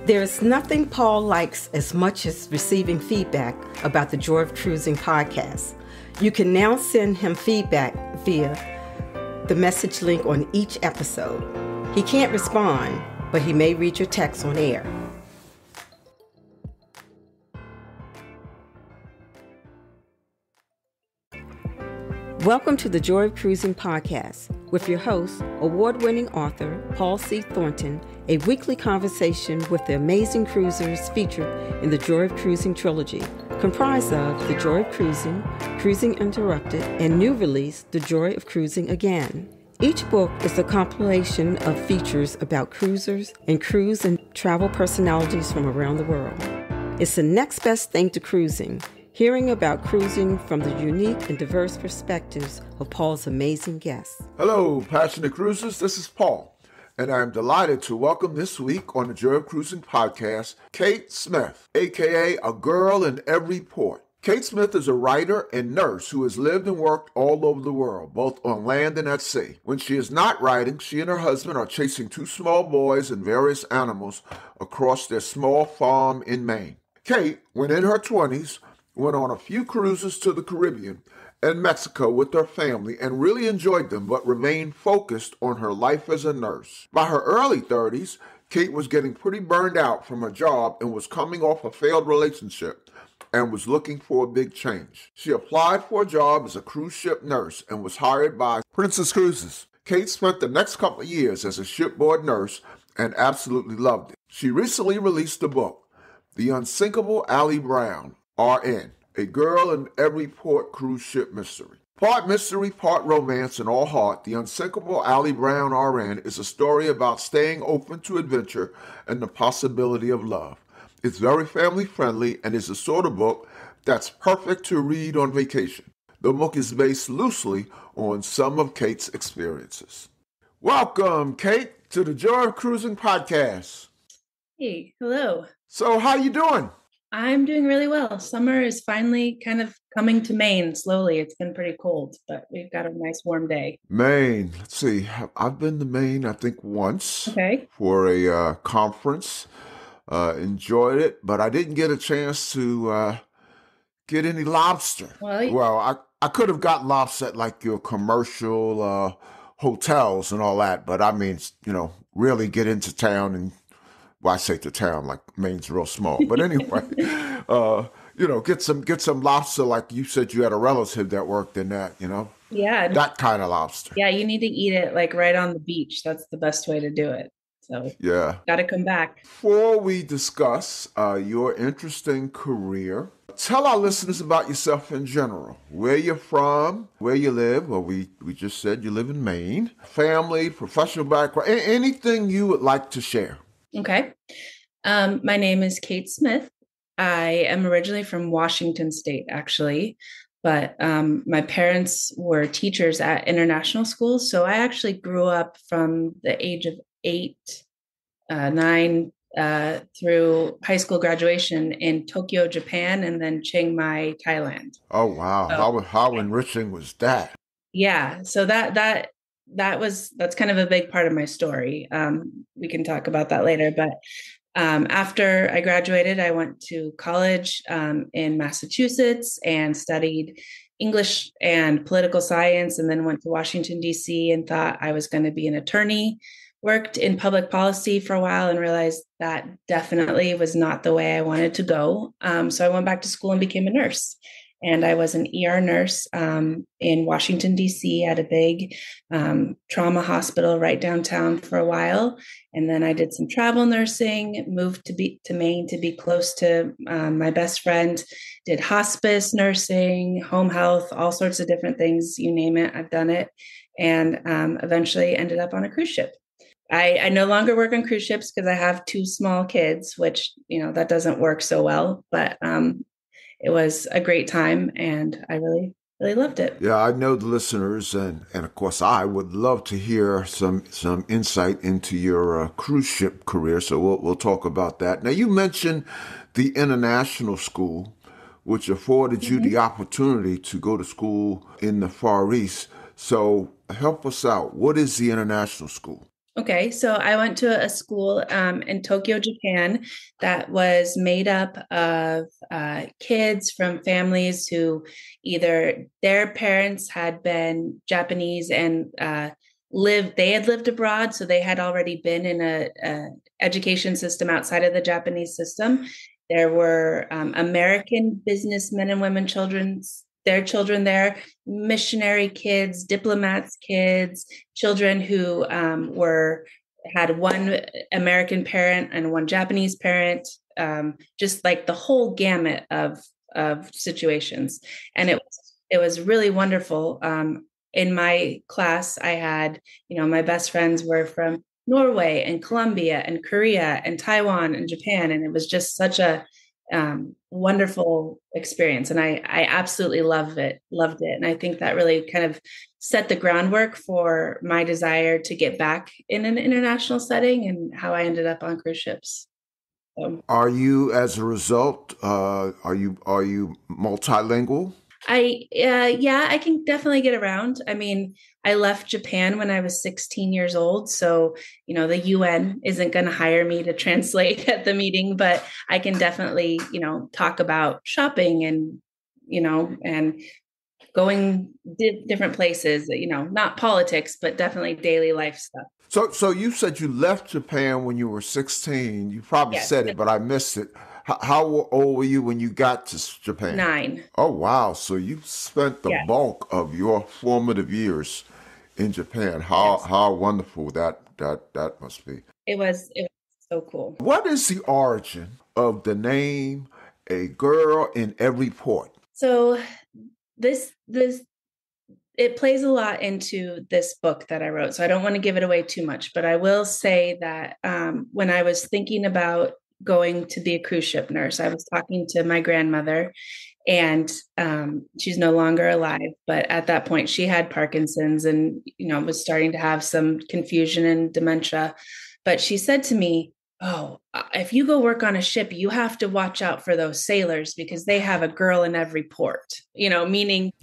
There's nothing Paul likes as much as receiving feedback about the Joy of Cruising podcast. You can now send him feedback via the message link on each episode. He can't respond, but he may read your text on air. Welcome to the Joy of Cruising podcast with your host, award-winning author Paul C. Thornton, a weekly conversation with the amazing cruisers featured in the Joy of Cruising trilogy, comprised of The Joy of Cruising, Cruising Interrupted, and new release, The Joy of Cruising Again. Each book is a compilation of features about cruisers and cruise and travel personalities from around the world. It's the next best thing to cruising, hearing about cruising from the unique and diverse perspectives of Paul's amazing guests. Hello, passionate cruisers. This is Paul, and I'm delighted to welcome this week on the Joy of Cruising podcast, Kate Smith, a.k.a. A Girl in Every Port. Kate Smith is a writer and nurse who has lived and worked all over the world, both on land and at sea. When she is not writing, she and her husband are chasing two small boys and various animals across their small farm in Maine. Kate, when in her 20s, went on a few cruises to the Caribbean and Mexico with her family and really enjoyed them, but remained focused on her life as a nurse. By her early 30s, Kate was getting pretty burned out from her job and was coming off a failed relationship and was looking for a big change. She applied for a job as a cruise ship nurse and was hired by Princess Cruises. Kate spent the next couple of years as a shipboard nurse and absolutely loved it. She recently released a book, The Unsinkable Allie Brown, RN, A Girl in Every Port Cruise Ship Mystery. Part mystery, part romance, and all heart, The Unsinkable Allie Brown, RN is a story about staying open to adventure and the possibility of love. It's very family-friendly and is the sort of book that's perfect to read on vacation. The book is based loosely on some of Kate's experiences. Welcome, Kate, to the Joy of Cruising podcast. Hey, hello. So, how you doing? I'm doing really well. Summer is finally kind of coming to Maine slowly. It's been pretty cold, but we've got a nice warm day. Maine. Let's see. I've been to Maine, I think, once for a conference. Enjoyed it, but I didn't get a chance to get any lobster. Well, I could have got lobster at like your commercial hotels and all that, but I mean, really get into town and, well, I say to town, like Maine's real small. But anyway, get some lobster like you said you had a relative that worked in that, Yeah. That kind of lobster. Yeah, you need to eat it like right on the beach. That's the best way to do it. So yeah, got to come back. Before we discuss your interesting career, tell our listeners about yourself in general. Where you're from, where you live. Well, we just said you live in Maine. Family, professional background, anything you would like to share. Okay. My name is Kate Smith. I am originally from Washington State, actually, but my parents were teachers at international schools. So I actually grew up from the age of 9 through high school graduation in Tokyo, Japan, and then Chiang Mai, Thailand. Oh, wow. So, how enriching was that? Yeah. So that's kind of a big part of my story. We can talk about that later, but after I graduated, I went to college in Massachusetts and studied English and political science, and then went to Washington, D.C. and thought I was going to be an attorney. Worked in public policy for a while and realized that definitely was not the way I wanted to go. So I went back to school and became a nurse. And I was an ER nurse in Washington, D.C. at a big trauma hospital right downtown for a while. And then I did some travel nursing, moved to Maine to be close to my best friend, did hospice nursing, home health, all sorts of different things. You name it, I've done it. And eventually ended up on a cruise ship. I no longer work on cruise ships because I have two small kids, which, that doesn't work so well. But it was a great time, and I really, really loved it. Yeah, I know the listeners, and of course, I would love to hear some insight into your cruise ship career. So we'll talk about that. Now, you mentioned the international school, which afforded you the opportunity to go to school in the Far East. So help us out. What is the international school? Okay, so I went to a school in Tokyo, Japan, that was made up of kids from families who either their parents had been Japanese and they had lived abroad, so they had already been in a education system outside of the Japanese system. There were American businessmen and women, their children there, missionary kids, diplomats' kids, children who had one American parent and one Japanese parent, just like the whole gamut of situations, and it was really wonderful. In my class, I had, my best friends were from Norway and Colombia and Korea and Taiwan and Japan, and it was just such a wonderful experience, and I absolutely loved it, and I think that really kind of set the groundwork for my desire to get back in an international setting and how I ended up on cruise ships. Are you, as a result, are you multilingual? Yeah, I can definitely get around. I mean, I left Japan when I was 16 years old, so the UN isn't going to hire me to translate at the meeting, but I can definitely talk about shopping and going different places. Not politics, but definitely daily life stuff. So you said you left Japan when you were 16. You probably Yes, said it, but I missed it. How old were you when you got to Japan? 9. Oh, wow. So you spent the Yeah. bulk of your formative years in Japan. Yes. How wonderful that must be. It was so cool. What is the origin of the name A Girl in Every Port? So this it plays a lot into this book that I wrote. So I don't want to give it away too much, but I will say that when I was thinking about going to be a cruise ship nurse, I was talking to my grandmother, and she's no longer alive. But at that point, she had Parkinson's and was starting to have some confusion and dementia. But she said to me, "Oh, if you go work on a ship, you have to watch out for those sailors because they have a girl in every port." Meaning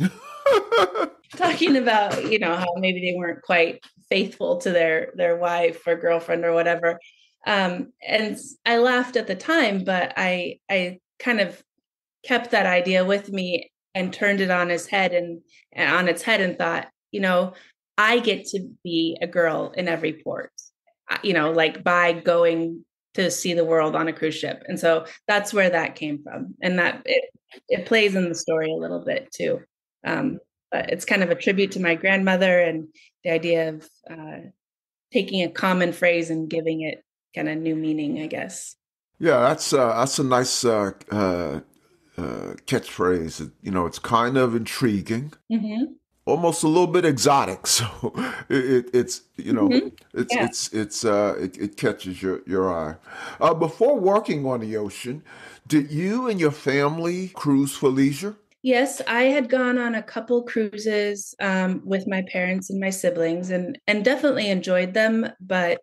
talking about how maybe they weren't quite faithful to their wife or girlfriend or whatever, and I laughed at the time, but I kind of kept that idea with me and turned it on its head and thought, I get to be a girl in every port, like by going to see the world on a cruise ship. And so that's where that came from, and that it plays in the story a little bit too. But it's kind of a tribute to my grandmother and the idea of taking a common phrase and giving it kind of new meaning, I guess. Yeah, that's a nice catchphrase. It's kind of intriguing, Mm-hmm. almost a little bit exotic. So it's Mm-hmm. Yeah. it catches your eye. Before working on the ocean, did you and your family cruise for leisure? Yes, I had gone on a couple cruises with my parents and my siblings, and definitely enjoyed them. But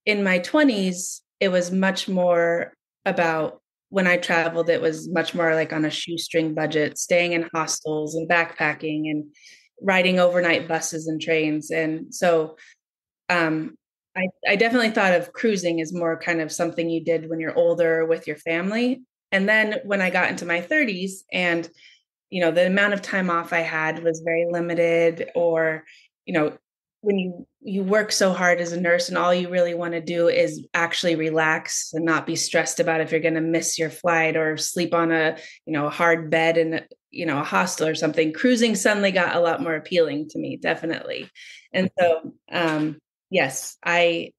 in my 20s, it was much more about, when I traveled, it was much more like on a shoestring budget, staying in hostels and backpacking and riding overnight buses and trains. And so um, I definitely thought of cruising as more kind of something you did when you're older with your family. And then when I got into my 30s, and the amount of time off I had was very limited, or, when you work so hard as a nurse and all you really want to do is actually relax and not be stressed about if you're going to miss your flight or sleep on a hard bed in a hostel or something, cruising suddenly got a lot more appealing to me, definitely. And so, yes, I've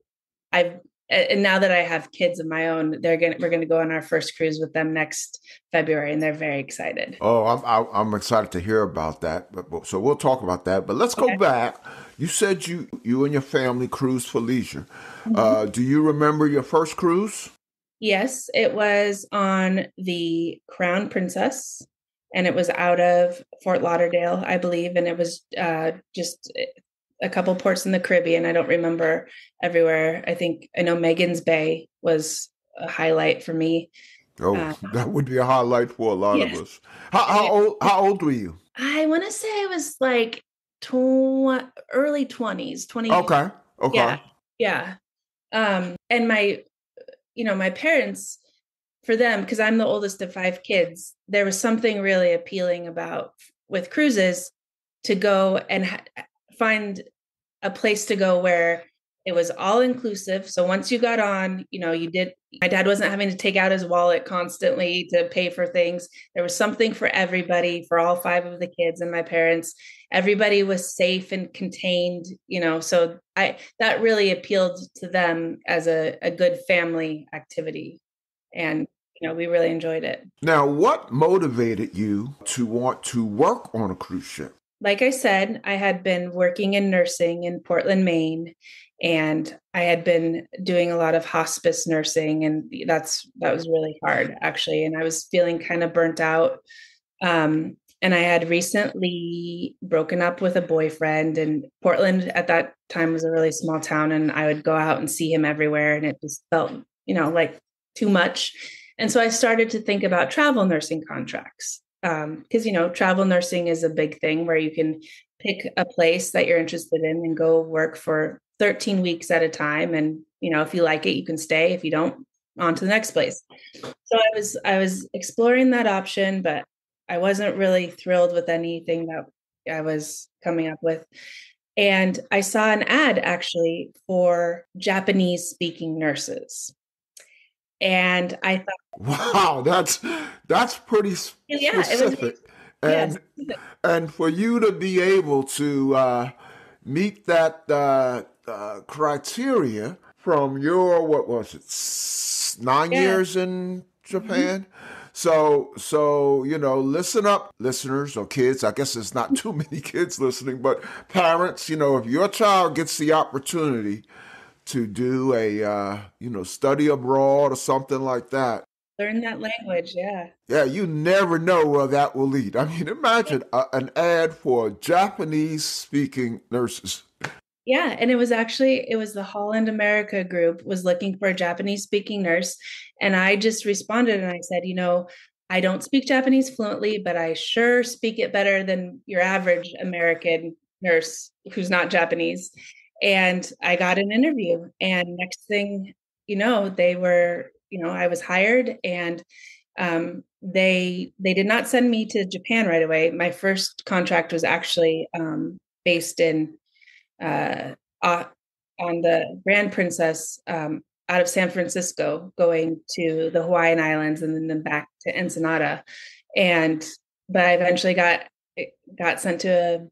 and now that I have kids of my own, we're gonna go on our first cruise with them next February, and they're very excited. Oh, I'm excited to hear about that. So we'll talk about that. But let's go Okay. back. You said you and your family cruised for leisure. Mhm. Do you remember your first cruise? Yes, it was on the Crown Princess, and it was out of Fort Lauderdale, I believe, and it was just a couple ports in the Caribbean. I don't remember everywhere. I know Megan's Bay was a highlight for me. Oh, Uh, that would be a highlight for a lot of yes, us. How, and how old how old were you? I want to say I was like early 20s, 20. Okay, Yeah. okay. Yeah. And my parents, for them, because I'm the oldest of 5 kids, there was something really appealing about with cruises to go and find a place to go where it was all inclusive. So once you got on, my dad wasn't having to take out his wallet constantly to pay for things. There was something for everybody, for all 5 of the kids and my parents. Everybody was safe and contained, so that really appealed to them as a good family activity. And, we really enjoyed it. Now, what motivated you to want to work on a cruise ship? Like I said, I had been working in nursing in Portland, Maine, and I had been doing a lot of hospice nursing, and that was really hard, actually. And I was feeling kind of burnt out. And I had recently broken up with a boyfriend, and Portland at that time was a really small town, and I would go out and see him everywhere, and it just felt, like too much. And so I started to think about travel nursing contracts. Because, travel nursing is a big thing where you can pick a place that you're interested in and go work for 13 weeks at a time. And, if you like it, you can stay. If you don't, on to the next place. So I was exploring that option, but I wasn't really thrilled with anything that I was coming up with. And I saw an ad actually for Japanese speaking nurses. And I thought, wow, that's pretty specific. And for you to be able to meet that criteria from your, what was it, 9 years in Japan? So listen up, listeners or kids. I guess there's not too many kids listening, but parents, if your child gets the opportunity to do a study abroad or something like that, learn that language. Yeah, you never know where that will lead. I mean, imagine an ad for Japanese speaking nurses. Yeah, and it was the Holland America group was looking for a Japanese speaking nurse, and I just responded and I said, I don't speak Japanese fluently, but I sure speak it better than your average American nurse who's not Japanese. And I got an interview, and next thing they were, I was hired, and they did not send me to Japan right away. My first contract was actually based in on the Grand Princess out of San Francisco, going to the Hawaiian Islands and then back to Ensenada. But I eventually got sent to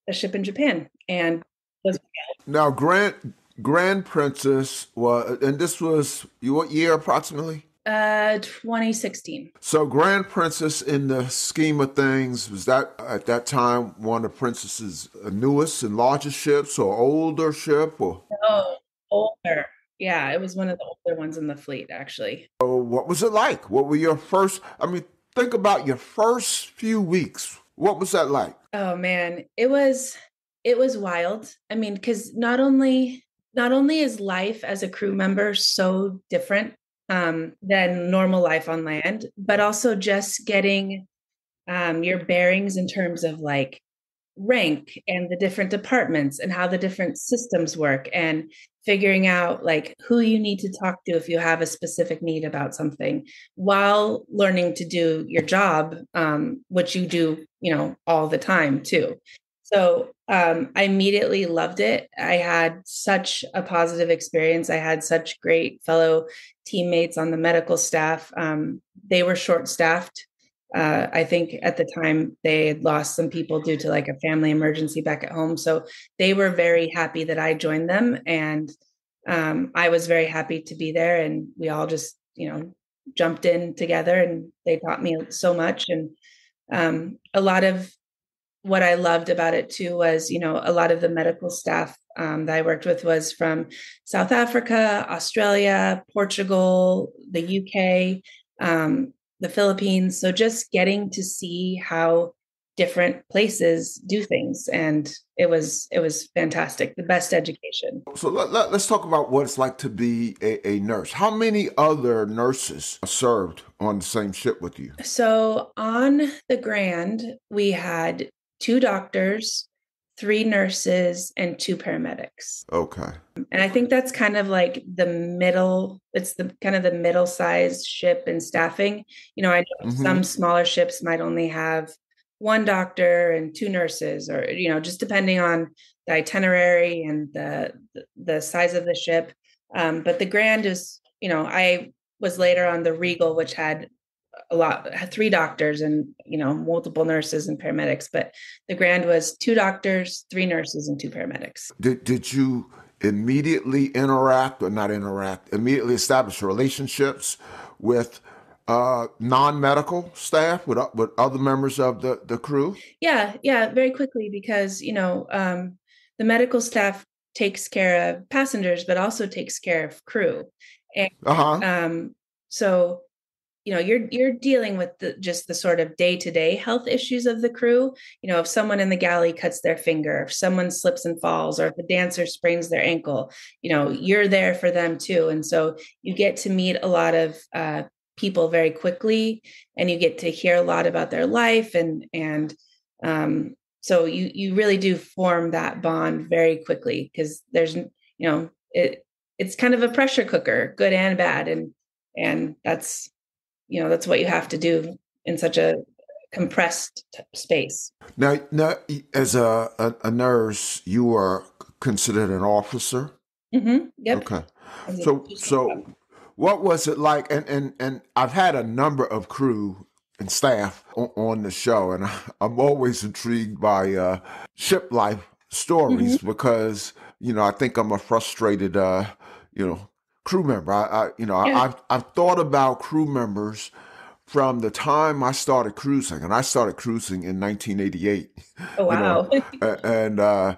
a ship in Japan, and was now Grand Princess and this was what year approximately? 2016. So Grand Princess, in the scheme of things, was that at that time one of Princess's newest and largest ships, or older ship, or? No, older. Yeah, it was one of the older ones in the fleet, actually. So what was it like? What were your first? I mean, think about your first few weeks. What was that like? Oh man, it was wild. I mean, because not only is life as a crew member so different than normal life on land, but also just getting your bearings in terms of like rank and the different departments and how the different systems work, and figuring out like who you need to talk to if you have a specific need about something, while learning to do your job, which you do, all the time too. So I immediately loved it. I had such a positive experience. I had such great fellow teammates on the medical staff. They were short-staffed. I think at the time they had lost some people due to like a family emergency back at home. So they were very happy that I joined them. And I was very happy to be there. And we all just, jumped in together, and they taught me so much. And a lot of what I loved about it too was, a lot of the medical staff that I worked with was from South Africa, Australia, Portugal, the UK, the Philippines. So just getting to see how different places do things. And it was fantastic. The best education. So let's talk about what it's like to be a nurse. How many other nurses served on the same ship with you? So on the Grand, we had 2 doctors, 3 nurses, and 2 paramedics. Okay. And I think that's kind of like the middle, it's the kind of the middle-sized ship in staffing. I know Mm-hmm. some smaller ships might only have one doctor and two nurses, or, just depending on the itinerary and the size of the ship. But the Grand is, I was later on the Regal, which had had three doctors and, multiple nurses and paramedics. But the Grand was two doctors, three nurses, and two paramedics. Did you immediately interact or not interact, immediately establish relationships with non-medical staff, with other members of the crew? Yeah, very quickly, because, the medical staff takes care of passengers, but also takes care of crew. And Uh-huh. so, you're dealing with just the sort of day-to-day health issues of the crew. If someone in the galley cuts their finger, if someone slips and falls, or if a dancer sprains their ankle, you're there for them too. And so you get to meet a lot of people very quickly, and you get to hear a lot about their life, and so you really do form that bond very quickly, because there's, it's kind of a pressure cooker, good and bad, and that's what you have to do in such a compressed space. Now, as a nurse, you were considered an officer. Yep. Okay. So what was it like? And I've had a number of crew and staff on the show, and I'm always intrigued by ship life stories because I think I'm a frustrated crew member. Yeah. I've thought about crew members from the time I started cruising, and I started cruising in 1988. Oh, you know, wow.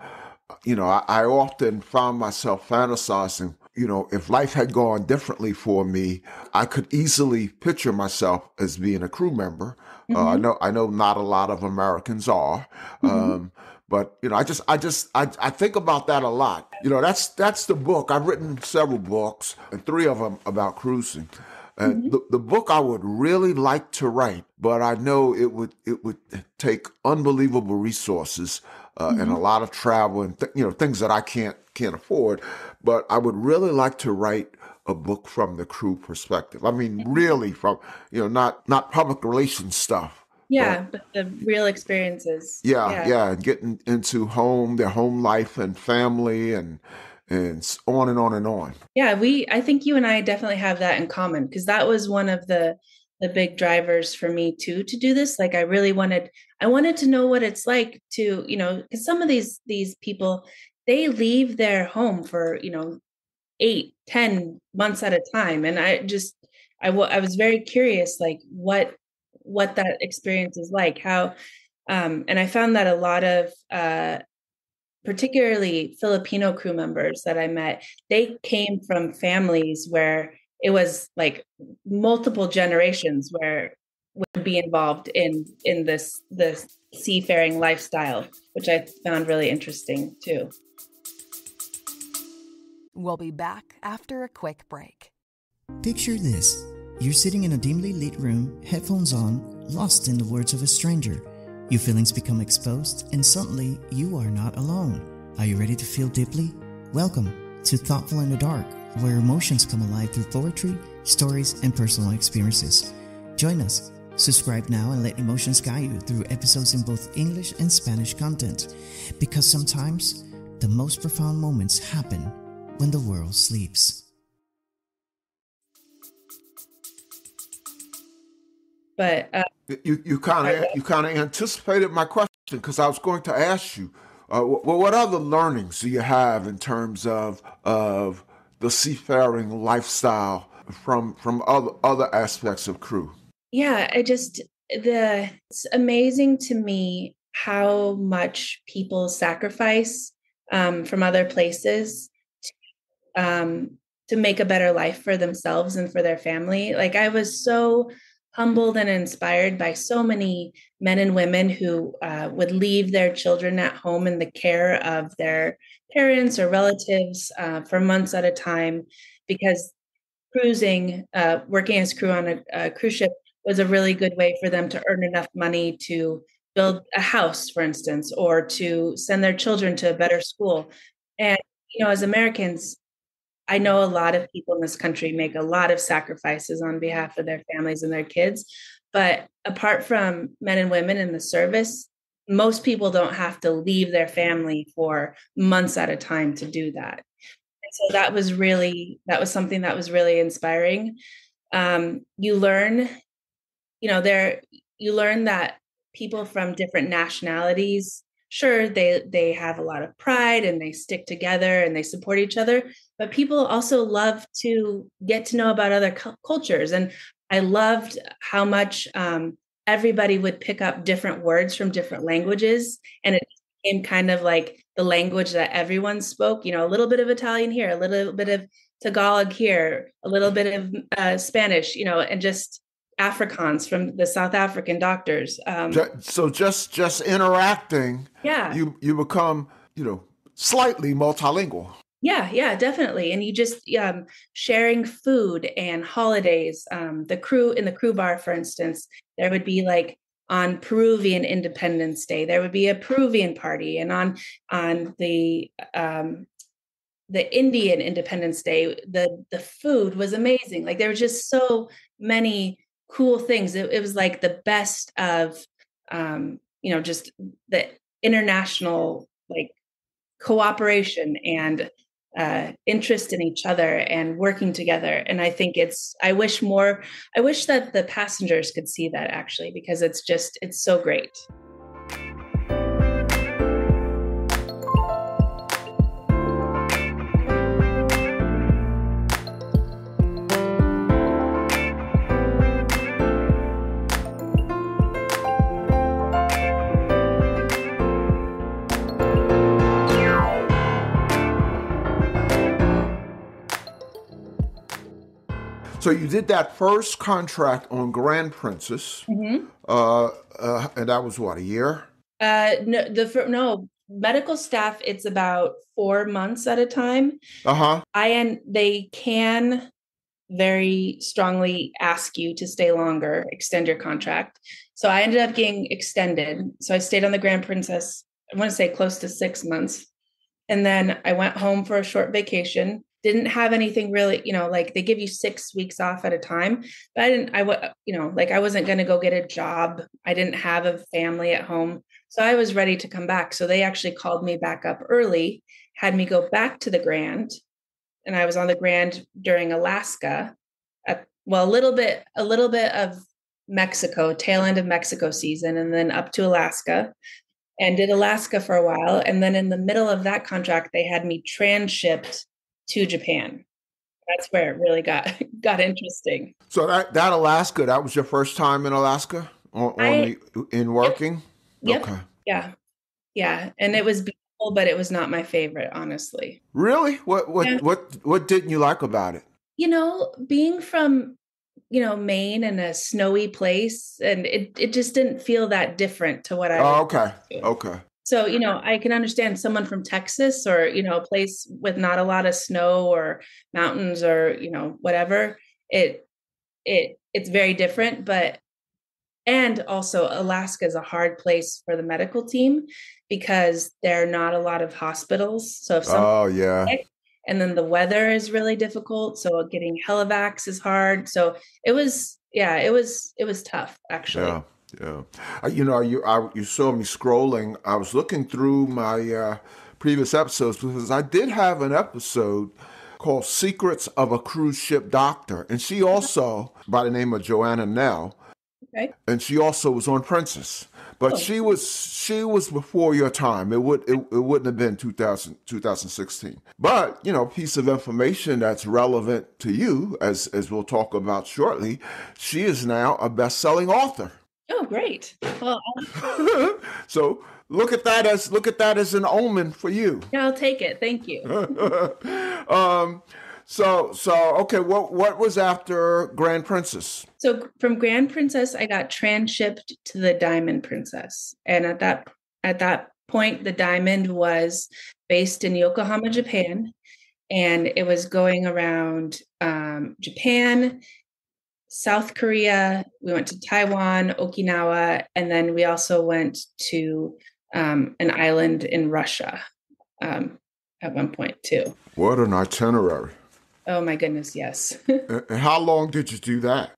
and I often found myself fantasizing. If life had gone differently for me, I could easily picture myself as being a crew member. hmm I know not a lot of Americans are, hmm but I think about that a lot. That's the book. I've written several books, and three of them about cruising. hmm The book I would really like to write, but I know it would take unbelievable resources and a hmm lot of travel and things that I can't afford. But I would really like to write a book from the crew perspective. I mean, really from not public relations stuff, but Yeah, but the real experiences. yeah, Yeah. yeah, and getting into their home life and family and on and on and on. Yeah, I think you and I definitely have that in common, because that was one of the big drivers for me too, to do this. Like, I wanted to know what it's like to, because some of these people, they leave their home for, 8, 10 months at a time. And I was very curious, like what that experience is like, how, and I found that a lot of, particularly Filipino crew members that I met, they came from families where it was like multiple generations where would be involved in this seafaring lifestyle, which I found really interesting too. We'll be back after a quick break. Picture this. You're sitting in a dimly lit room, headphones on, lost in the words of a stranger. Your feelings become exposed, and suddenly you are not alone. Are you ready to feel deeply? Welcome to Thoughtful in the Dark, where emotions come alive through poetry, stories, and personal experiences. Join us. Subscribe now and let emotions guide you through episodes in both English and Spanish content. Because sometimes the most profound moments happen when the world sleeps. But You kind of anticipated my question because I was going to ask you, what other learnings do you have in terms of the seafaring lifestyle from other aspects of crew? yeah, it's amazing to me how much people sacrifice from other places to make a better life for themselves and for their family. Like, I was so humbled and inspired by so many men and women who would leave their children at home in the care of their parents or relatives for months at a time, because cruising, working as crew on a cruise ship was a really good way for them to earn enough money to build a house, for instance, or to send their children to a better school. And, as Americans, I know a lot of people in this country make a lot of sacrifices on behalf of their families and their kids. But apart from men and women in the service, most people don't have to leave their family for months at a time to do that. And so that was something that was really inspiring. You learn, you learn that people from different nationalities, sure, they have a lot of pride and they stick together and they support each other, but people also love to get to know about other cultures. And I loved how much everybody would pick up different words from different languages, and it became kind of like the language that everyone spoke. A little bit of Italian here, a little bit of Tagalog here, a little bit of Spanish, and just Afrikaans from the South African doctors. So just interacting, Yeah. you become, slightly multilingual. Yeah, definitely. And you just sharing food and holidays. The crew bar, for instance, there would be like on Peruvian Independence Day, there would be a Peruvian party, and on the Indian Independence Day, the food was amazing. Like there were just so many cool things. It was like the best of just the international like cooperation and interest in each other and working together. And I think I wish that the passengers could see that, actually, because it's so great. So you did that first contract on Grand Princess, and that was what, a year? No, medical staff, it's about 4 months at a time. They can very strongly ask you to stay longer, extend your contract. So I ended up getting extended. So I stayed on the Grand Princess, I want to say close to 6 months. And then I went home for a short vacation. Didn't have anything really, like they give you 6 weeks off at a time, but I wasn't going to go get a job. I didn't have a family at home. So I was ready to come back. So they actually called me back up early, had me go back to the Grand. And I was on the Grand during Alaska a little bit of Mexico, tail end of Mexico season, and then up to Alaska, and did Alaska for a while. And then in the middle of that contract, they had me transshipped to Japan. That's where it really got interesting. So that Alaska, that was your first time in Alaska in working? Yep. Okay. Yeah. And it was beautiful, but it was not my favorite, honestly. Really? What didn't you like about it? Being from, Maine and a snowy place, and it just didn't feel that different to what I was Okay. So, I can understand someone from Texas or, a place with not a lot of snow or mountains or, whatever. It's very different, and also Alaska is a hard place for the medical team because there are not a lot of hospitals. So if sick, and then the weather is really difficult. So getting helivacs is hard. So it was tough, actually. Yeah. You saw me scrolling. I was looking through my previous episodes because I did have an episode called Secrets of a Cruise Ship Doctor. And she also, by the name of Joanna Nell, and she also was on Princess. But she was before your time. It wouldn't have been 2016. But, piece of information that's relevant to you, as we'll talk about shortly, she is now a best-selling author. Oh, great. Well, so look at that as an omen for you. Yeah, I'll take it. Thank you. Okay, what was after Grand Princess? So from Grand Princess, I got transshipped to the Diamond Princess. And at that point, the Diamond was based in Yokohama, Japan. And it was going around Japan, South Korea, we went to Taiwan, Okinawa, and then we also went to an island in Russia at one point too. What an itinerary. Oh my goodness, yes. And how long did you do that?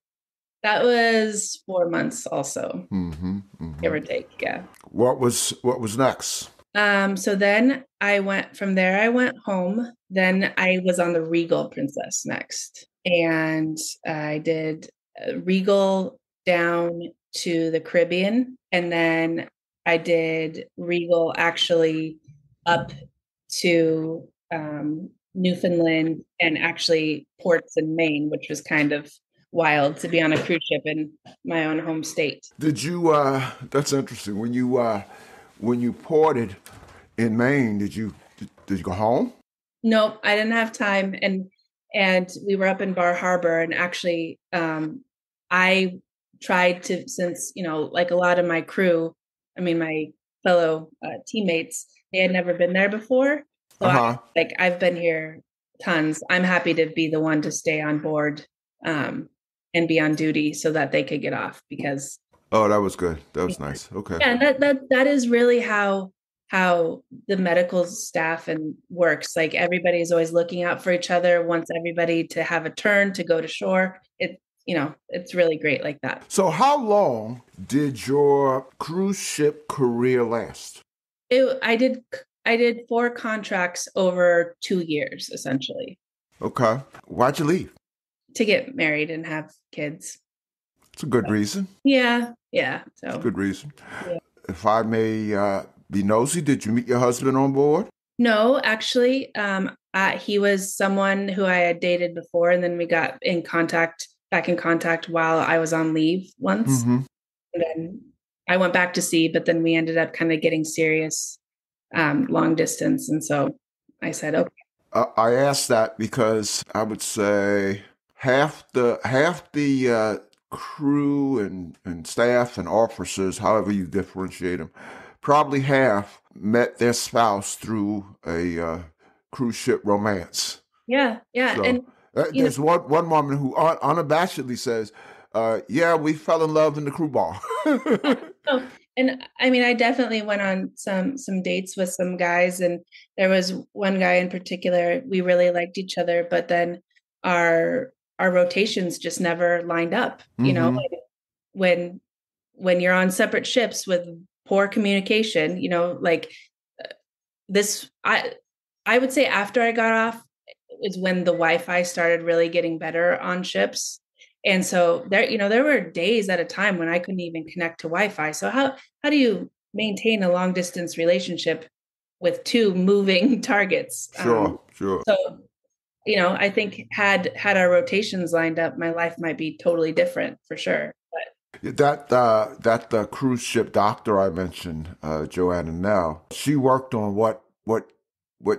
That was 4 months also, Mm-hmm. Mm-hmm. give or take. Yeah. What was next? So then from there, I went home. Then I was on the Regal Princess next. And I did Regal down to the Caribbean. And then I did Regal actually up to Newfoundland and actually ports in Maine, which was kind of wild to be on a cruise ship in my own home state. Did you? That's interesting. When you ported in Maine, did you go home? Nope, I didn't have time, and we were up in Bar Harbor, and actually, I tried to, since like a lot of my crew, I mean my fellow teammates, they had never been there before, so Uh huh. I've been here tons. I'm happy to be the one to stay on board, and be on duty so that they could get off because Oh, that was good. That was nice. Okay. yeah, and that is really how the medical staff and works. Like everybody is always looking out for each other, wants everybody to have a turn to go to shore. It's really great like that. So, how long did your cruise ship career last? I did 4 contracts over 2 years essentially Okay. Why'd you leave? to get married and have kids. It's a good reason. Yeah, yeah. It's a So good reason. yeah. If I may be nosy, did you meet your husband on board? No, actually, he was someone who I had dated before, and then we got back in contact while I was on leave once. Mm-hmm. And then I went back to sea, but then we ended up kind of getting serious, long distance. And so I said, okay. I asked that because I would say half the crew and staff and officers, however you differentiate them, probably half met their spouse through a cruise ship romance. Yeah, yeah. And, So there's one woman who unabashedly says, "Yeah, we fell in love in the crew bar." oh, and I mean, I definitely went on some dates with some guys, and there was one guy in particular, we really liked each other, but then our our rotations just never lined up, Mm-hmm. when you're on separate ships with poor communication, like this I would say after I got off is when the Wi-Fi started really getting better on ships. And so there were days at a time when I couldn't even connect to Wi-Fi. So how do you maintain a long distance relationship with two moving targets? Sure, sure. So I think had our rotations lined up, my life might be totally different for sure. But That cruise ship doctor I mentioned, Joanna Nell, she worked on what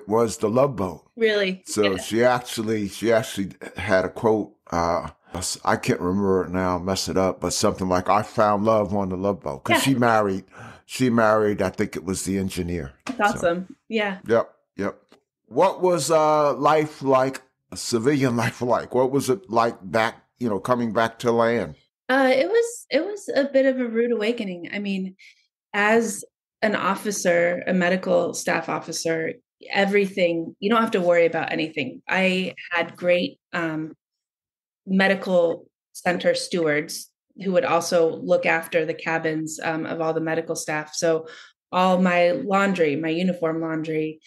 was the Love Boat. really, So yeah, she actually had a quote. I can't remember it now. Mess it up, but something like "I found love on the Love Boat" because yeah, she married. She married. I think it was the engineer. that's So, awesome. Yeah. yep, yep. What was life like? Civilian life like? What was it like back? Coming back to land. It was a bit of a rude awakening. I mean, as an officer, a medical staff officer, everything, you don't have to worry about anything. I had great medical center stewards who would also look after the cabins of all the medical staff. So all my laundry, my uniform laundry,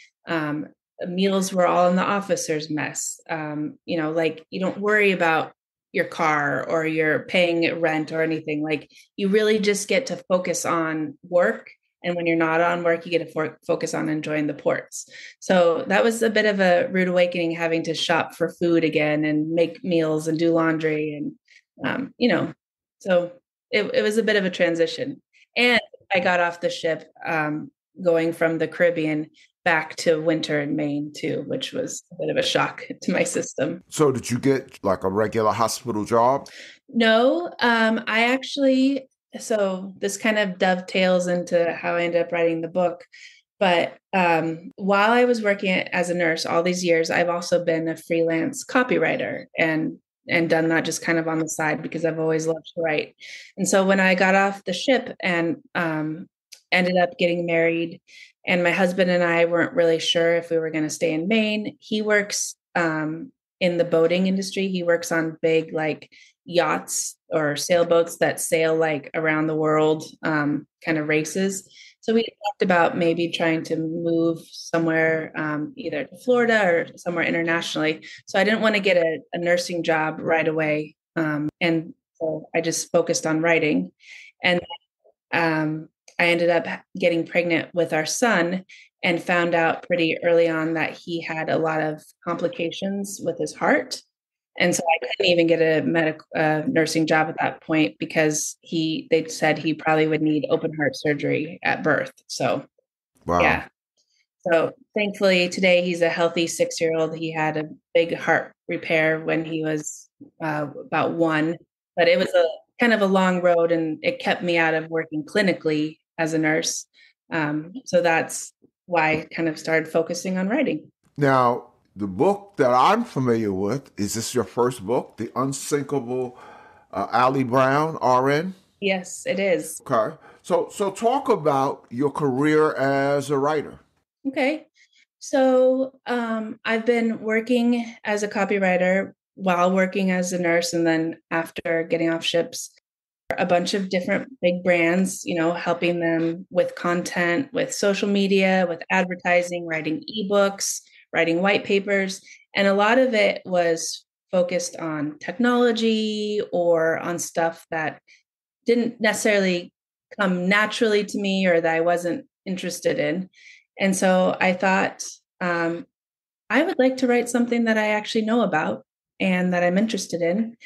meals were all in the officers' mess. Like you don't worry about your car or you're paying rent or anything. Like you really just get to focus on work. And when you're not on work, you get to focus on enjoying the ports. So that was a bit of a rude awakening, having to shop for food again and make meals and do laundry. So it was a bit of a transition. And I got off the ship going from the Caribbean back to winter in Maine too, which was a bit of a shock to my system. So did you get like a regular hospital job? No, I actually, so this kind of dovetails into how I ended up writing the book. But while I was working as a nurse all these years, I've also been a freelance copywriter and done that just kind of on the side because I've always loved to write. And so when I got off the ship and ended up getting married, and my husband and I weren't really sure if we were going to stay in Maine. He works in the boating industry. He works on big like yachts or sailboats that sail like around the world, kind of races. So we talked about maybe trying to move somewhere, either to Florida or somewhere internationally. So I didn't want to get a nursing job right away. And so I just focused on writing. And I ended up getting pregnant with our son and found out pretty early on that he had a lot of complications with his heart. And so I couldn't even get a nursing job at that point because they said he probably would need open heart surgery at birth. So, Wow. Yeah. So thankfully today he's a healthy 6-year-old. He had a big heart repair when he was about 1, but it was a kind of a long road and it kept me out of working clinically as a nurse. So that's why I kind of started focusing on writing. Now, the book that I'm familiar with, is this your first book, The Unsinkable Allie Brown, RN? Yes, it is. Okay. So talk about your career as a writer. Okay. So I've been working as a copywriter while working as a nurse, and then after getting off ships, a bunch of different big brands, helping them with content, with social media, with advertising, writing ebooks, writing white papers. And a lot of it was focused on technology or on stuff that didn't necessarily come naturally to me or that I wasn't interested in. And so I thought, I would like to write something that I actually know about and that I'm interested in.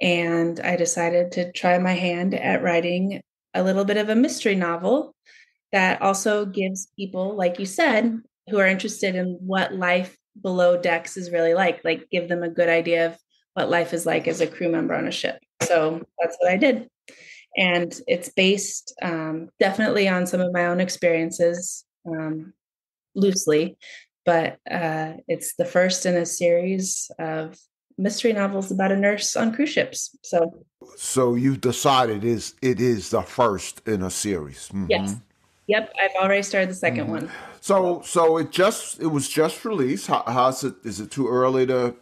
And I decided to try my hand at writing a little bit of a mystery novel that also gives people, like you said, who are interested in what life below decks is really like give them a good idea of what life is like as a crew member on a ship. So that's what I did. And it's based definitely on some of my own experiences, loosely, but it's the first in a series of mystery novels about a nurse on cruise ships. So you've decided it is the first in a series. Mm-hmm. Yes. Yep. I've already started the second one. So it was just released. How's it? Is it too early to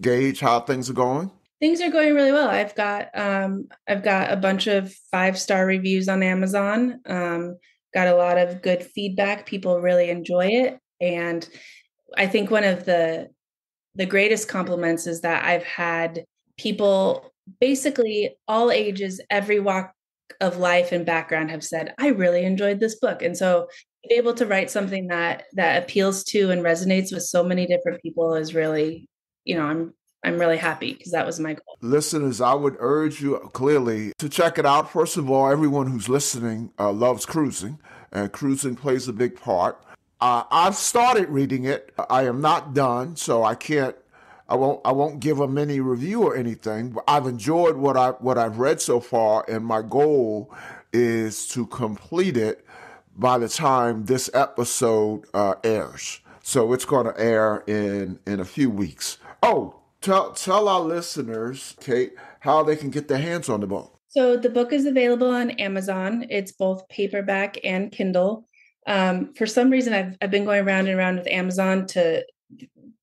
gauge how things are going? Things are going really well. I've got a bunch of 5-star reviews on Amazon. Got a lot of good feedback. People really enjoy it. And I think one of the greatest compliments is that I've had people, basically all ages, every walk of life and background, have said, I really enjoyed this book. And so to be able to write something that appeals to and resonates with so many different people is really, I'm really happy because that was my goal. Listeners, I would urge you clearly to check it out. First of all, everyone who's listening loves cruising, and cruising plays a big part. I've started reading it. I am not done, so I won't give a mini review or anything. But I've enjoyed what I've read so far, and my goal is to complete it by the time this episode airs. So it's going to air in a few weeks. Oh, tell our listeners, Kate, how they can get their hands on the book. So the book is available on Amazon. It's both paperback and Kindle. For some reason, I've been going round and round with Amazon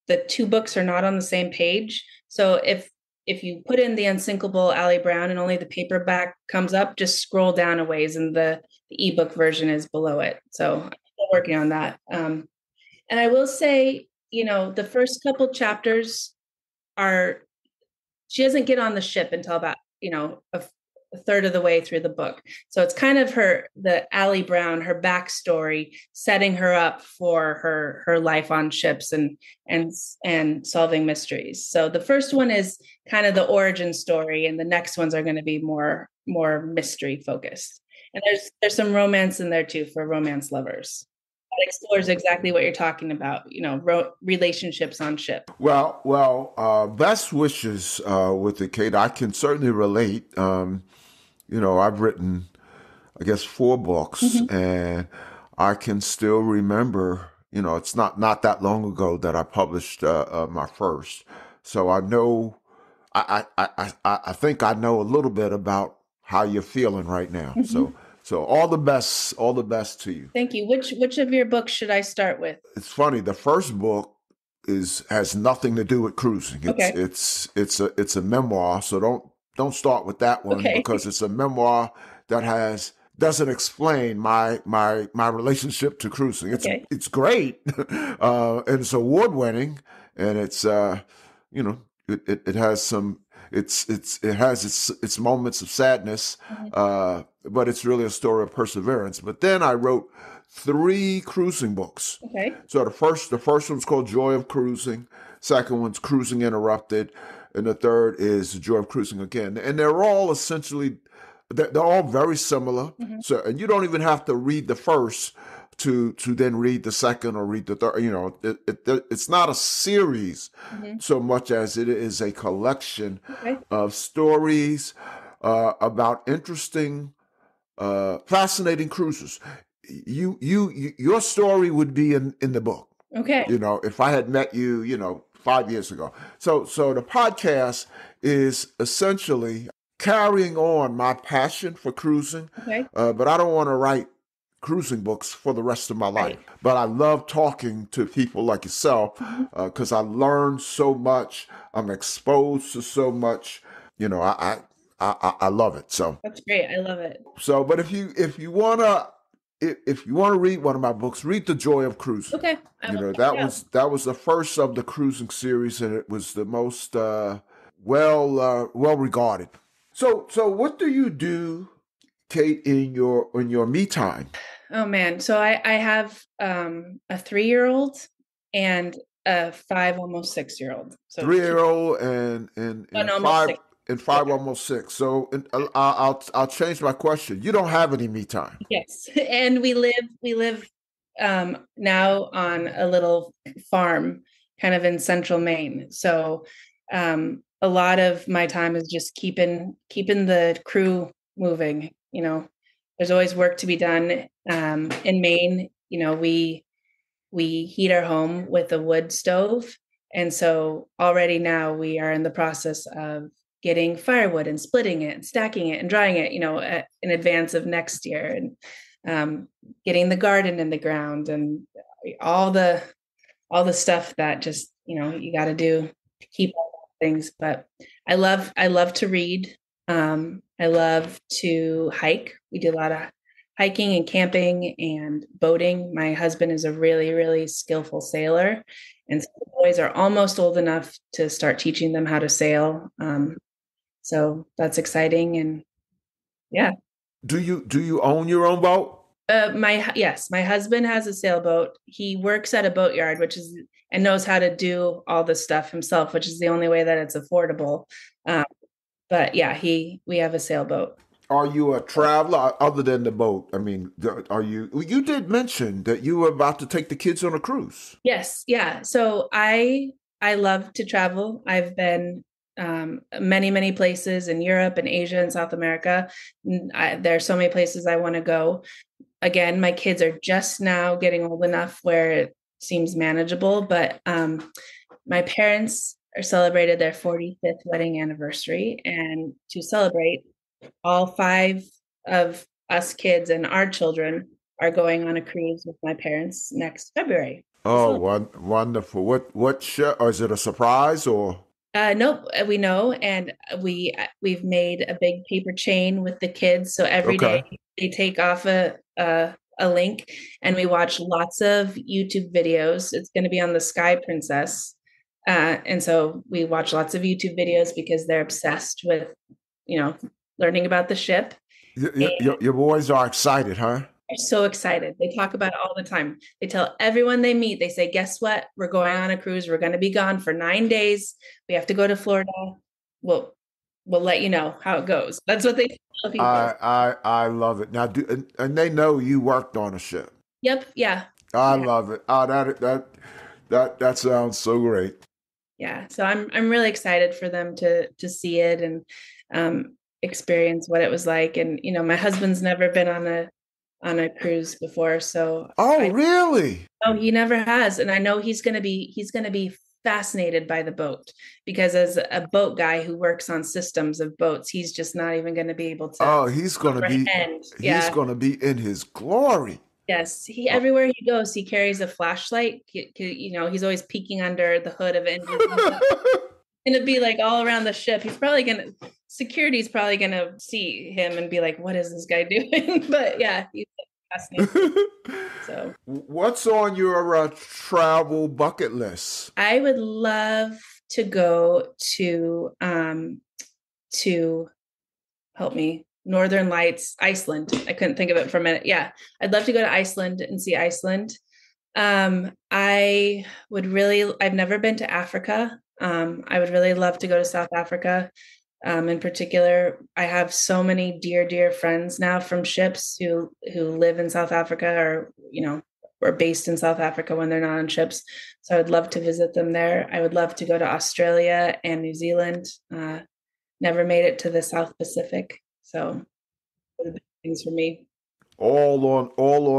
the 2 books are not on the same page. So if you put in The Unsinkable Allie Brown and only the paperback comes up, just scroll down a ways and the ebook version is below it. So I'm still working on that. And I will say, the first couple chapters she doesn't get on the ship until about, a third of the way through the book. So it's kind of the Allie Brown, her backstory, setting her up for her life on ships and solving mysteries. So the first one is kind of the origin story, and the next ones are going to be more mystery focused. And there's some romance in there too for romance lovers. That explores exactly what you're talking about, relationships on ship. Well, best wishes with it, Kate. I can certainly relate. I've written, I guess, 4 books, and I can still remember, it's not that long ago that I published my first. So I know, I think I know a little bit about how you're feeling right now. So all the best to you. Thank you. Which of your books should I start with? It's funny. The first book has nothing to do with cruising. Okay. It's a memoir, so don't start with that one Okay. because it's a memoir that doesn't explain my relationship to cruising. Okay. It's great, and it's award winning, and it's it has some it has its moments of sadness, but it's really a story of perseverance. But then I wrote 3 cruising books. Okay. So the first one's called Joy of Cruising. Second one's Cruising Interrupted, and the third is The Joy of Cruising Again. And they're all essentially they're all very similar. So, and you don't even have to read the first to then read the second or read the third. You know, it's not a series so much as it is a collection of stories about interesting, fascinating cruisers. Your story would be in the book. Okay. You know, if I had met you, 5 years ago. So the podcast is essentially carrying on my passion for cruising. Okay. But I don't want to write cruising books for the rest of my life. Right. But I love talking to people like yourself because I learn so much. I'm exposed to so much. You know, I love it. So That's great. I love it. so, but if you wanna read one of my books, read The Joy of Cruising. Okay. You know, that was the first of the cruising series, and it was the most well regarded. So what do you do, Kate, in your me time? Oh man. So I have a 3-year-old and a 5, almost 6-year-old. So 3-year-old and almost 5 6. and 5 almost 6. So I'll change my question. You don't have any me time. Yes. And we live now on a little farm kind of in central Maine. So a lot of my time is just keeping the crew moving. You know, there's always work to be done. In Maine, you know, we heat our home with a wood stove. And so already now we are in the process of getting firewood and splitting it and stacking it and drying it, you know, in advance of next year, and getting the garden in the ground and all the stuff that just, you know, you got to do to keep all things. But I love to read. I love to hike. We do a lot of hiking and camping and boating. My husband is a really, really skillful sailor. And so the boys are almost old enough to start teaching them how to sail. So that's exciting. And yeah. Do you own your own boat? My husband has a sailboat. He works at a boatyard, and knows how to do all the stuff himself, which is the only way that it's affordable. But yeah, we have a sailboat. Are you a traveler other than the boat? I mean, you did mention that you were about to take the kids on a cruise. Yes. Yeah. So I love to travel. I've been many, many places in Europe and Asia and South America. There are so many places I want to go. Again, my kids are just now getting old enough where it seems manageable, but my parents celebrated their 45th wedding anniversary, and to celebrate, all 5 of us kids and our children are going on a cruise with my parents next February. Oh, wonderful. What show? Or is it a surprise or? Nope, we know, and we've made a big paper chain with the kids. So every day they take off a link, and we watch lots of YouTube videos. It's going to be on the Sky Princess, and so we watch lots of YouTube videos because they're obsessed with, you know, learning about the ship. Your boys are excited, huh? They're so excited. They talk about it all the time. They tell everyone they meet, they say, guess what? We're going on a cruise. We're going to be gone for 9 days. We have to go to Florida. We'll let you know how it goes. That's what they tell people. I love it. Now, and they know you worked on a ship. Yep. Yeah. I love it. Oh, that sounds so great. Yeah. So I'm really excited for them to see it and experience what it was like. And, you know, my husband's never been on a cruise before. So really? No, he never has. And I know he's going to be fascinated by the boat, because as a boat guy who works on systems of boats, he's just not even going to be able to. He's going to be in his glory. Yes, everywhere he goes, he carries a flashlight. He's always peeking under the hood of engines. And it'd be like all around the ship. Security's probably gonna see him and be like, "What is this guy doing?" But yeah, he's fascinating. So, what's on your travel bucket list? I would love to go to help me, Northern Lights, Iceland. I couldn't think of it for a minute. Yeah, I'd love to go to Iceland and see Iceland. I've never been to Africa. I would really love to go to South Africa. In particular, I have so many dear friends now from ships who live in South Africa, or based in South Africa when they're not on ships. So I would love to visit them there. I would love to go to Australia and New Zealand. Never made it to the South Pacific. So the big things for me. All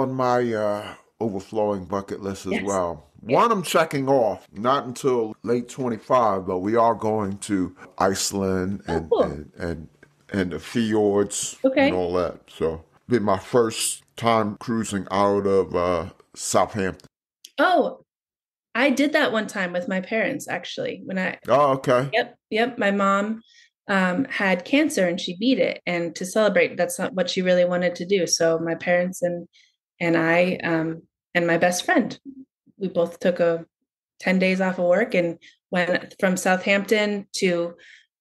on my overflowing bucket list as well. One I'm checking off, not until late 25, but we are going to Iceland and the fjords and all that. So be my first time cruising out of Southampton. Oh, I did that one time with my parents, actually. Oh, okay. Yep. My mom had cancer and she beat it, and to celebrate, that's not what she really wanted to do. So my parents and I and my best friend, we both took 10 days off of work and went from Southampton to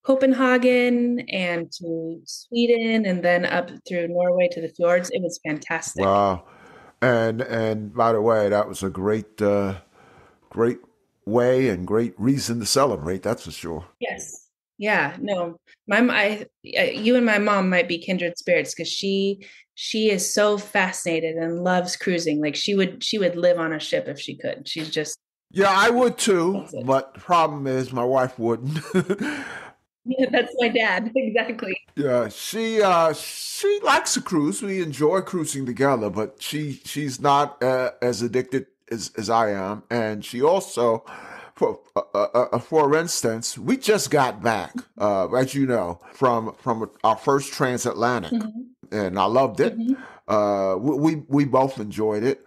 Copenhagen and to Sweden and then up through Norway to the fjords. It was fantastic. Wow. And by the way, that was a great way and great reason to celebrate, that's for sure. Yes. Yeah, no, you and my mom might be kindred spirits, because she is so fascinated and loves cruising. Like she would live on a ship if she could. She's just. Yeah, I would too, but the problem is my wife wouldn't. Yeah, that's my dad. Exactly. Yeah, she likes to cruise. We enjoy cruising together, but she's not as addicted as I am, and she also. For instance, we just got back, as you know, from our first transatlantic, and I loved it. We both enjoyed it,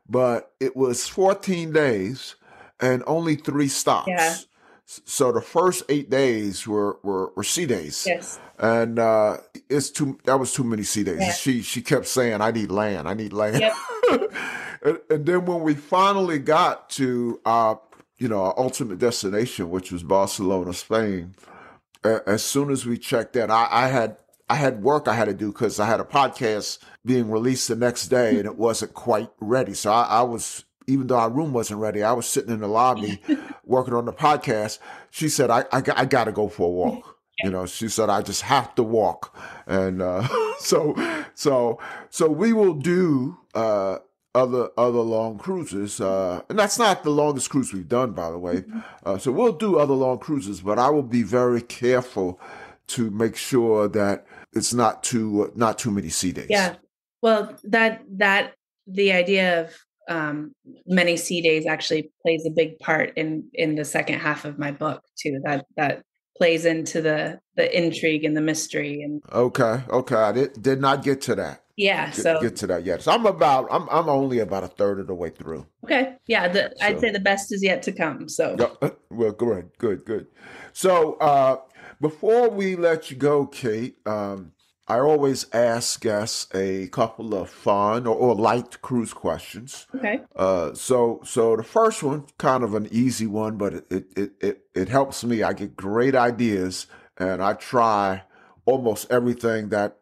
but it was 14 days and only 3 stops. Yeah. So the first 8 days were sea days. Yes. And that was too many sea days. Yeah. She kept saying, "I need land. I need land." Yep. and then when we finally got to our ultimate destination, which was Barcelona, Spain. As soon as we checked in, I had work I had to do because I had a podcast being released the next day and it wasn't quite ready. So I was, even though our room wasn't ready, I was sitting in the lobby working on the podcast. She said, I got to go for a walk. She said, I just have to walk. And so we will do other long cruises, and that's not the longest cruise we've done, by the way. So we'll do other long cruises, but I will be very careful to make sure that it's not too many sea days. Yeah, well, that the idea of many sea days actually plays a big part in the second half of my book too. That plays into the intrigue and the mystery. And okay, I did not get to that. Yeah, get to that yet. So I'm only about a third of the way through. Okay, yeah, I'd say the best is yet to come. So well, good. So before we let you go, Kate, I always ask guests a couple of fun or light cruise questions. Okay. So the first one, kind of an easy one, but it helps me. I get great ideas, and I try almost everything that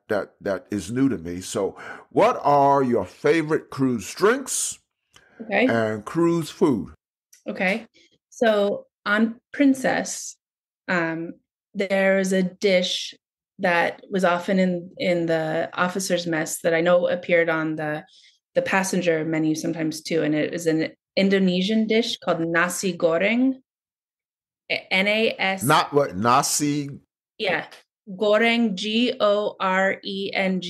is new to me. So what are your favorite cruise drinks and cruise food? Okay. So on Princess, there's a dish that was often in the officer's mess that I know appeared on the passenger menu sometimes too. And it is an Indonesian dish called nasi goreng. N-A-S. Not what? Nasi? Yeah. Goreng, Goreng. And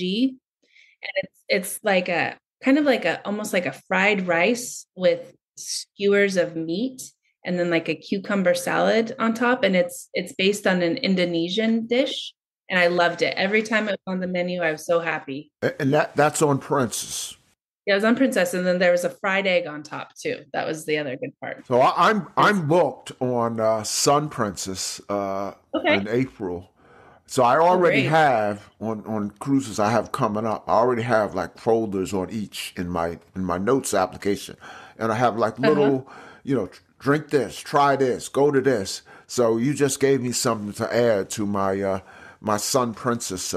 it's like a kind of like almost like a fried rice with skewers of meat and then like a cucumber salad on top. And it's based on an Indonesian dish. And I loved it. Every time it was on the menu, I was so happy. And that's on Princess. Yeah, it was on Princess, and then there was a fried egg on top too. That was the other good part. So I'm It's I'm booked on Sun Princess okay. in April. So I Oh, already great. have on cruises I have coming up. I already have like folders on each in my notes application, and I have like Uh-huh. little, drink this, try this, go to this. So you just gave me something to add to my Sun Princess.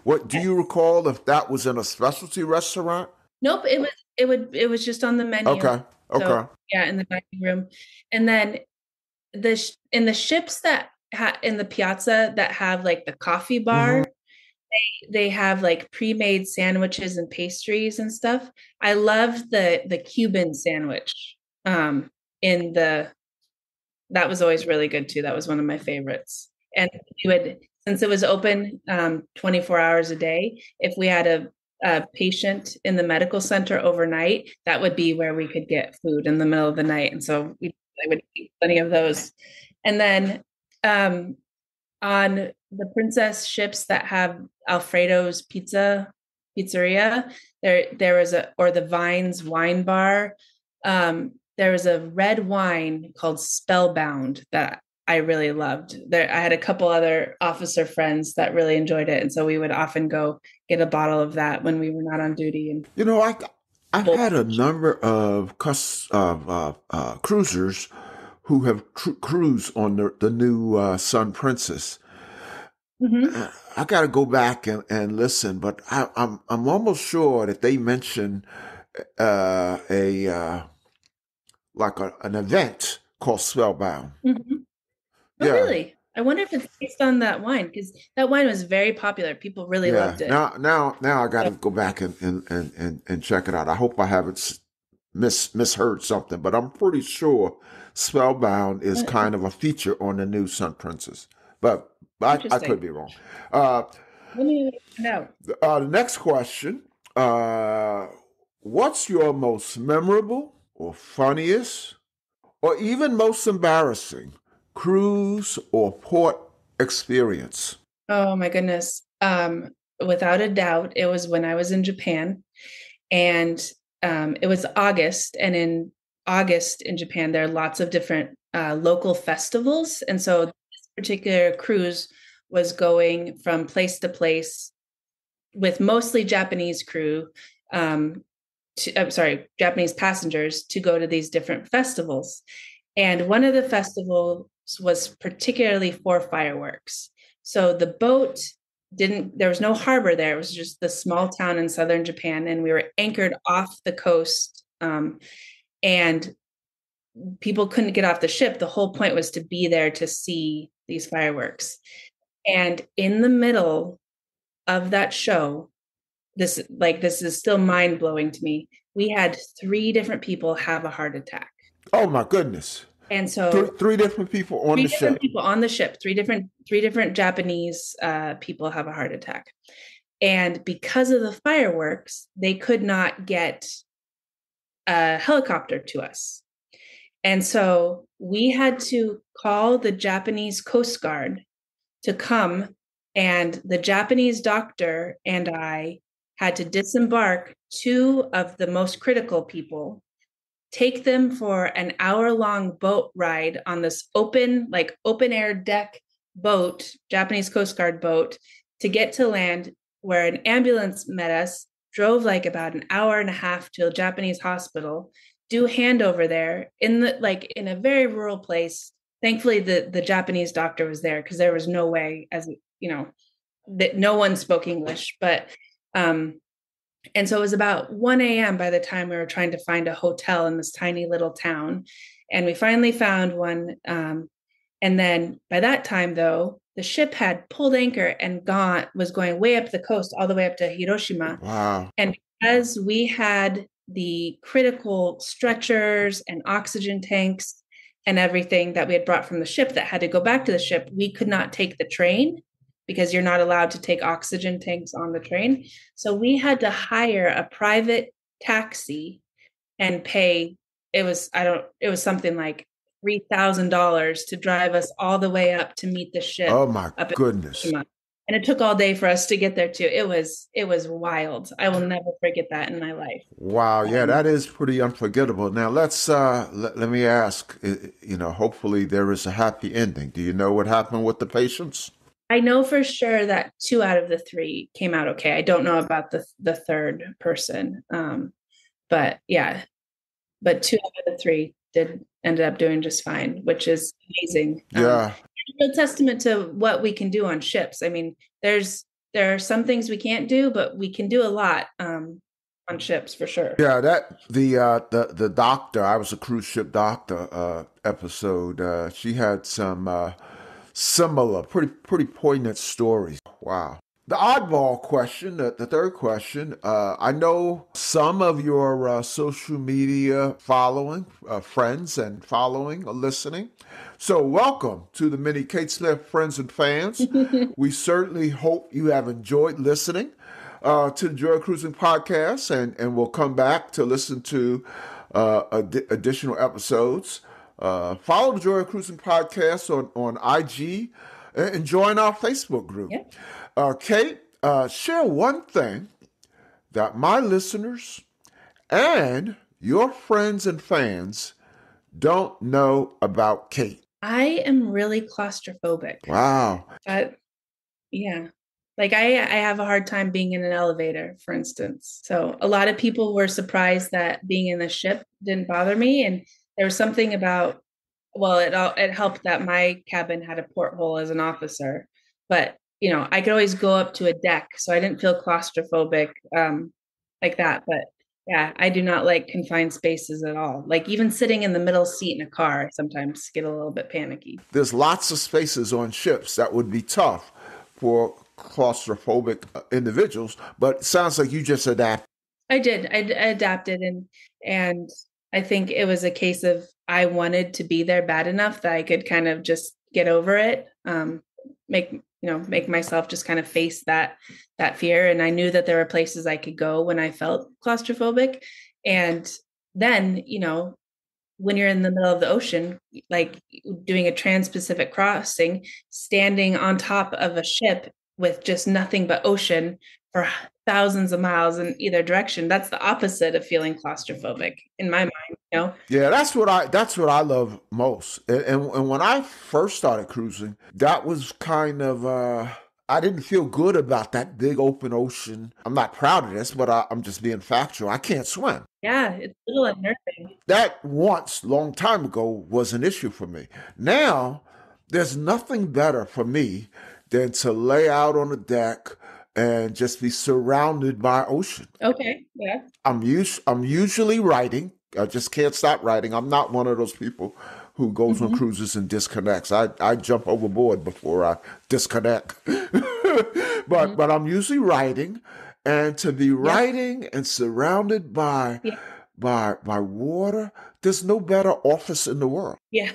What do you Yes. recall if that was in a specialty restaurant? Nope, it was just on the menu. Okay, So okay. yeah, in the dining room. And then in the ships that in the piazza that have like the coffee Hmm. bar, they have like pre-made sandwiches and pastries and stuff. I love the Cuban sandwich. In the That was always really good too. That was one of my favorites. And we would, since it was open 24 hours a day, if we had a patient in the medical center overnight, that would be where we could get food in the middle of the night. And so I would eat plenty of those. And then um, on the Princess ships that have Alfredo's pizzeria, there was or the Vines wine bar. There was a red wine called Spellbound that I really loved. I had a couple other officer friends that really enjoyed it, and so we would often go get a bottle of that when we were not on duty. And You know, I've had a number of cruisers who have cruised on the new Sun Princess. Mhm. I got to go back and listen, but I'm almost sure that they mentioned a like an event called Spellbound. Mhm. Oh, Yeah, really? I wonder if it's based on that wine because that wine was very popular. People really yeah. loved it. Now I got So to go back and check it out. I hope I haven't misheard something, but I'm pretty sure Spellbound is uh, kind of a feature on the new Sun Princess. But I could interesting. be wrong. Uh, Let me find out. the next question: uh, what's your most memorable or funniest or even most embarrassing cruise or port experience? Oh my goodness. Without a doubt, it was when I was in Japan, and it was August, and in August in Japan, there are lots of different local festivals, and so this particular cruise was going from place to place with mostly Japanese crew. I'm sorry, Japanese passengers to go to these different festivals. And one of the festivals was particularly for fireworks. So the boat there was no harbor there. It was just the small town in southern Japan. And we were anchored off the coast. And people couldn't get off the ship. The whole point was to be there to see these fireworks. And in the middle of that show, this is still mind blowing to me. We had three different people have a heart attack. Oh my goodness! And so Three different people on three the different ship. people on the ship, three different Japanese people have a heart attack. And because of the fireworks, they could not get a helicopter to us. And so we had to call the Japanese Coast Guard to come, and the Japanese doctor and I had to disembark two of the most critical people, take them for an hour-long boat ride on this open air deck boat, Japanese Coast Guard boat, to get to land, where an ambulance met us, drove like about an hour and a half to a Japanese hospital, do handover there in a very rural place. Thankfully, the Japanese doctor was there because there was no way, as you know, that no one spoke English. But um, and so it was about 1 a.m. by the time we were trying to find a hotel in this tiny little town. And we finally found one. And then by that time, though, the ship had pulled anchor and was going way up the coast, all the way up to Hiroshima. Wow. And because we had the critical stretchers and oxygen tanks and everything that we had brought from the ship that had to go back to the ship, we could not take the train because you're not allowed to take oxygen tanks on the train. So we had to hire a private taxi and pay, it was something like $3,000 to drive us all the way up to meet the ship Oh my up in goodness. Hiroshima. And it took all day for us to get there too. It was wild. I will never forget that in my life. Wow, yeah, that is pretty unforgettable. Now let me ask, hopefully there is a happy ending. Do you know what happened with the patients? I know for sure that 2 out of the 3 came out okay. I don't know about the third person. But yeah, but 2 out of the 3 ended up doing just fine, which is amazing. Yeah. A testament to what we can do on ships. I mean, there are some things we can't do, but we can do a lot on ships for sure. Yeah, that the doctor, I was a cruise ship doctor episode. She had some similar, pretty poignant stories. Wow. The oddball question, the third question, I know some of your social media following, friends and following are listening. So welcome to the many Kate Smith friends and fans. We certainly hope you have enjoyed listening to the Joy of Cruising podcast, and we'll come back to listen to additional episodes. Follow the Joy of Cruising podcast on IG and join our Facebook group. Yep. Kate, share one thing that my listeners and your friends and fans don't know about Kate. I am really claustrophobic. Wow. Yeah. Like I have a hard time being in an elevator, for instance. So a lot of people were surprised that being in the ship didn't bother me. And there was something about, well, it helped that my cabin had a porthole as an officer, but I could always go up to a deck, so I didn't feel claustrophobic like that. But yeah, I do not like confined spaces at all. Like even sitting in the middle seat in a car, I sometimes get a little bit panicky. There's lots of spaces on ships that would be tough for claustrophobic individuals, but it sounds like you just adapt. I did. I adapted, and I think it was a case of I wanted to be there bad enough that I could kind of just get over it, make myself just kind of face that fear. And I knew that there were places I could go when I felt claustrophobic. And then, when you're in the middle of the ocean, like doing a trans-Pacific crossing, standing on top of a ship with just nothing but ocean for thousands of miles in either direction, that's the opposite of feeling claustrophobic in my mind. Yeah, that's what I love most. And when I first started cruising, that was kind of I didn't feel good about that big open ocean. I'm not proud of this, but I'm just being factual. I can't swim. Yeah, it's a little unnerving. That once, long time ago, was an issue for me. Now, there's nothing better for me than to lay out on the deck and just be surrounded by ocean. Okay, yeah. I'm usually writing. I just can't stop writing. I'm not one of those people who goes on cruises and disconnects. I jump overboard before I disconnect. But I'm usually writing, and to be writing and surrounded by water, there's no better office in the world. Yeah.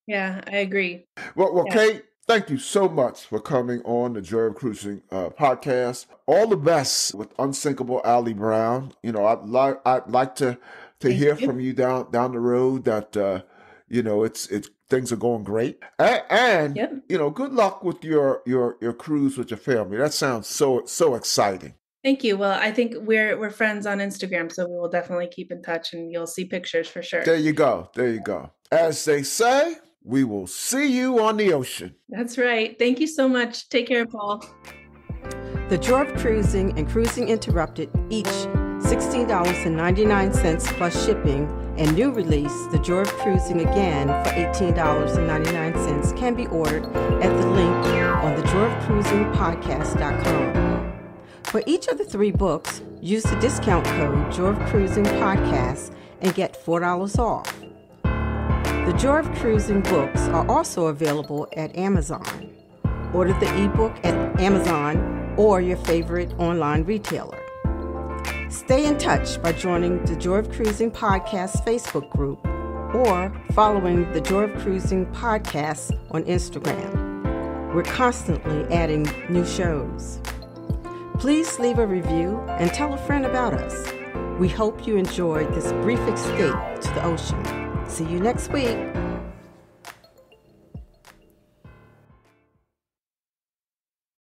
Yeah, I agree. Well, Kate, thank you so much for coming on the Joy of Cruising podcast. All the best with Unsinkable Allie Brown. I'd like to hear from you down the road that it's things are going great, and good luck with your cruise with your family. That sounds so exciting. Thank you. Well, I think we're friends on Instagram, so we will definitely keep in touch, and you'll see pictures for sure. There you go. As they say, we will see you on the ocean. That's right. Thank you so much. Take care, Paul. The Joy of Cruising and Cruising Interrupted, each $16.99 plus shipping, and new release, The Joy of Cruising Again for $18.99 can be ordered at the link on thejoyofcruisingpodcast.com. For each of the 3 books, use the discount code Joy of Cruising Podcast and get $4 off. The Joy of Cruising books are also available at Amazon. Order the ebook at Amazon or your favorite online retailer. Stay in touch by joining the Joy of Cruising Podcast Facebook group or following the Joy of Cruising Podcast on Instagram. We're constantly adding new shows. Please leave a review and tell a friend about us. We hope you enjoyed this brief escape to the ocean. See you next week.